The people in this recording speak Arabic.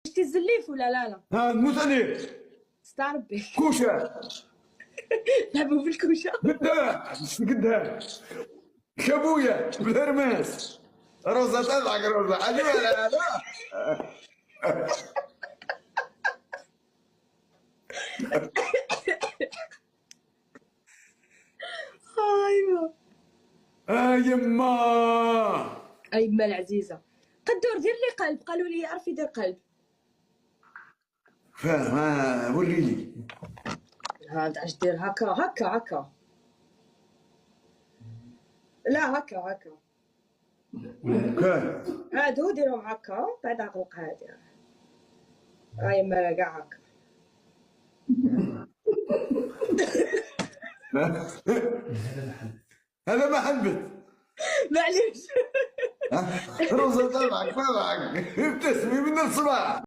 شتي الزليف ولا لا؟ ها المثلث ستار ربي. كوشه لعبوا بالكوشه. قدام مش قدام شابويا بالهرماس روزة تضحك روزة عجيبة لا لا ايوا يما ايما العزيزه. قدور دير لي قلب، قالوا لي يعرف يدير قلب. فاهم وريلي ها انت اش دير هكا هكا هكا. لا هكا هكا. كان هادو ديرهم هكا بعد اغلق هادي. ايما كاع هكا. هذا ما حبت معليش. روزة تضحك ابتسمي من الصباح